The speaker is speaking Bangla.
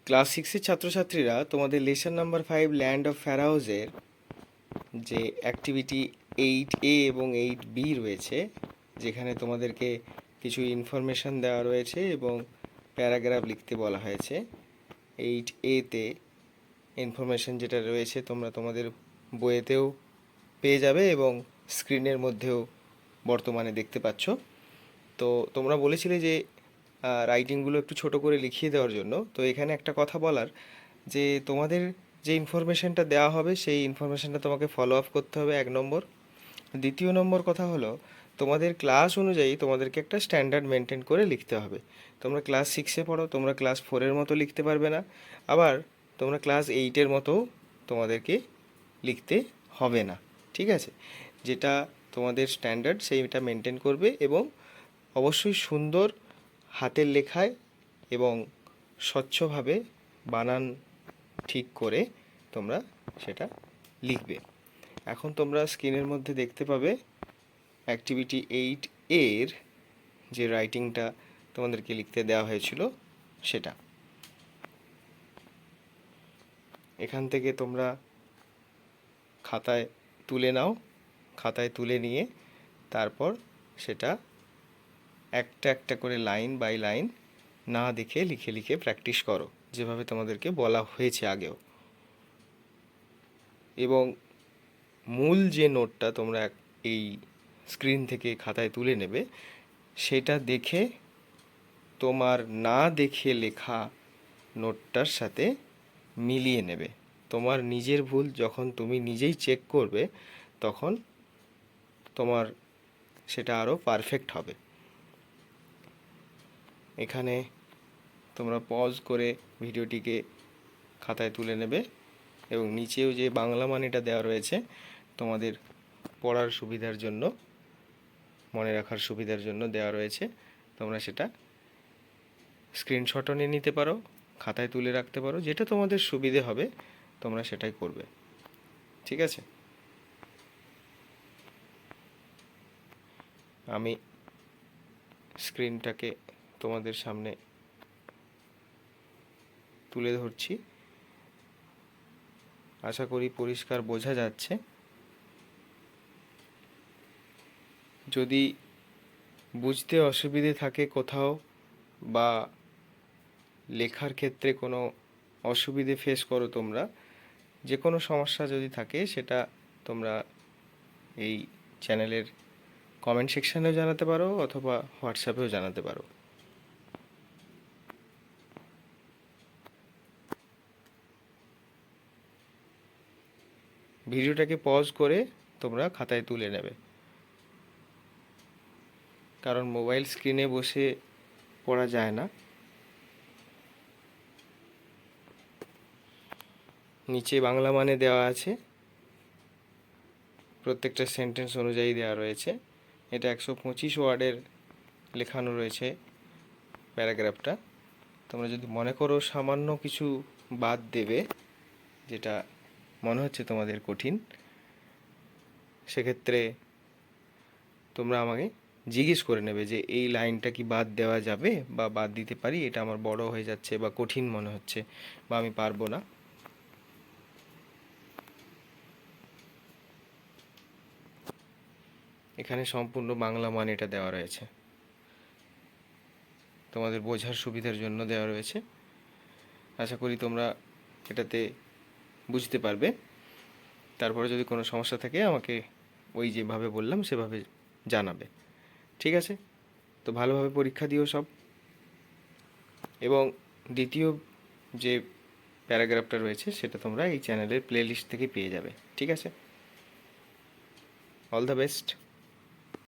ক্লাস সিক্সের ছাত্রছাত্রীরা তোমাদের লেসন নাম্বার 5 ল্যান্ড অফ ফ্যারাওজের যে অ্যাক্টিভিটি 8A এবং 8B রয়েছে, যেখানে তোমাদেরকে কিছু ইনফরমেশন দেওয়া রয়েছে এবং প্যারাগ্রাফ লিখতে বলা হয়েছে। 8A-তে ইনফরমেশন যেটা রয়েছে তোমরা তোমাদের বইয়েতেও পেয়ে যাবে এবং স্ক্রিনের মধ্যেও বর্তমানে দেখতে পাচ্ছ। তো তোমরা বলেছিলে যে রাইটিংগুলো একটু ছোট করে লিখিয়ে দেওয়ার জন্য। তো এখানে একটা কথা বলার, যে তোমাদের যে ইনফরমেশনটা দেওয়া হবে সেই ইনফরমেশনটা তোমাকে ফলো আপ করতে হবে, 1 নম্বর। দ্বিতীয় নম্বর কথা হলো, তোমাদের ক্লাস অনুযায়ী তোমাদেরকে একটা স্ট্যান্ডার্ড মেনটেন করে লিখতে হবে। তোমরা ক্লাস 6-এ পড়ো, তোমরা ক্লাস 4-এর মতো লিখতে পারবে না, আবার তোমরা ক্লাস 8-এর মতোও তোমাদেরকে লিখতে হবে না, ঠিক আছে? যেটা তোমাদের স্ট্যান্ডার্ড সেইটা মেনটেন করবে এবং অবশ্যই সুন্দর হাতের লেখায় এবং স্বচ্ছভাবে বানান ঠিক করে তোমরা সেটা লিখবে। এখন তোমরা স্ক্রিনের মধ্যে দেখতে পাবে অ্যাক্টিভিটি 8A-এর যে রাইটিংটা তোমাদেরকে লিখতে দেওয়া হয়েছিল সেটা। এখান থেকে তোমরা খাতায় তুলে নাও, খাতায় তুলে নিয়ে তারপর সেটা একটা একটা করে লাইন বাই লাইন না দেখে লিখে লিখে প্র্যাকটিস করো, যেভাবে তোমাদেরকে বলা হয়েছে আগেও। এবং মূল যে নোটটা তোমরা এই স্ক্রিন থেকে খাতায় তুলে নেবে, সেটা দেখে তোমার না দেখে লেখা নোটটার সাথে মিলিয়ে নেবে। তোমার নিজের ভুল যখন তুমি নিজেই চেক করবে, তখন তোমার সেটা আরও পারফেক্ট হবে। এখানে তোমরা পজ করে ভিডিওটিকে খাতায় তুলে নেবে এবং নিচেও যে বাংলা মানেটা দেওয়া রয়েছে তোমাদের পড়ার সুবিধার জন্য, মনে রাখার সুবিধার জন্য দেওয়া রয়েছে। তোমরা সেটা স্ক্রিনশটও নিয়ে নিতে পারো, খাতায় তুলে রাখতে পারো, যেটা তোমাদের সুবিধে হবে তোমরা সেটাই করবে, ঠিক আছে? আমি স্ক্রিনটাকে তোমাদের সামনে তুলে ধরছি, আশা করি পরিষ্কার বোঝা যাচ্ছে। যদি বুঝতে অসুবিধে থাকে কোথাও বা লেখার ক্ষেত্রে কোনো অসুবিধে ফেস করো তোমরা, যে কোনো সমস্যা যদি থাকে সেটা তোমরা এই চ্যানেলের কমেন্ট সেকশানেও জানাতে পারো অথবা হোয়াটসঅ্যাপেও জানাতে পারো। ভিডিওটাকে পজ করে তোমরা খাতায় তুলে নেবে, কারণ মোবাইল স্ক্রিনে বসে পড়া যায় না। নিচে বাংলা মানে দেওয়া আছে, প্রত্যেকটা সেন্টেন্স অনুযায়ী দেওয়া রয়েছে। এটা 125 ওয়ার্ডের লেখানো রয়েছে প্যারাগ্রাফটা। তোমরা যদি মনে করো সামান্য কিছু বাদ দেবে, যেটা মনে হচ্ছে তোমাদের কঠিন, সেক্ষেত্রে তোমরা আমাকে জিজ্ঞেস করে নেবে যে এই লাইনটা কি বাদ দেওয়া যাবে বা বাদ দিতে পারি, এটা আমার বড় হয়ে যাচ্ছে বা কঠিন মনে হচ্ছে বা আমি পারবো না। এখানে সম্পূর্ণ বাংলা মানেটা দেওয়া রয়েছে, তোমাদের বোঝার সুবিধার জন্য দেওয়া রয়েছে। আশা করি তোমরা এটাতে বুঝতে পারবে। তারপরে যদি কোনো সমস্যা থাকে আমাকে ওই যেভাবে বললাম সেভাবে জানাবে, ঠিক আছে? তো ভালোভাবে পরীক্ষা দিও সব। এবং দ্বিতীয় যে প্যারাগ্রাফটা রয়েছে সেটা তোমরা এই চ্যানেলের প্লেলিস্ট থেকে পেয়ে যাবে, ঠিক আছে? All the best.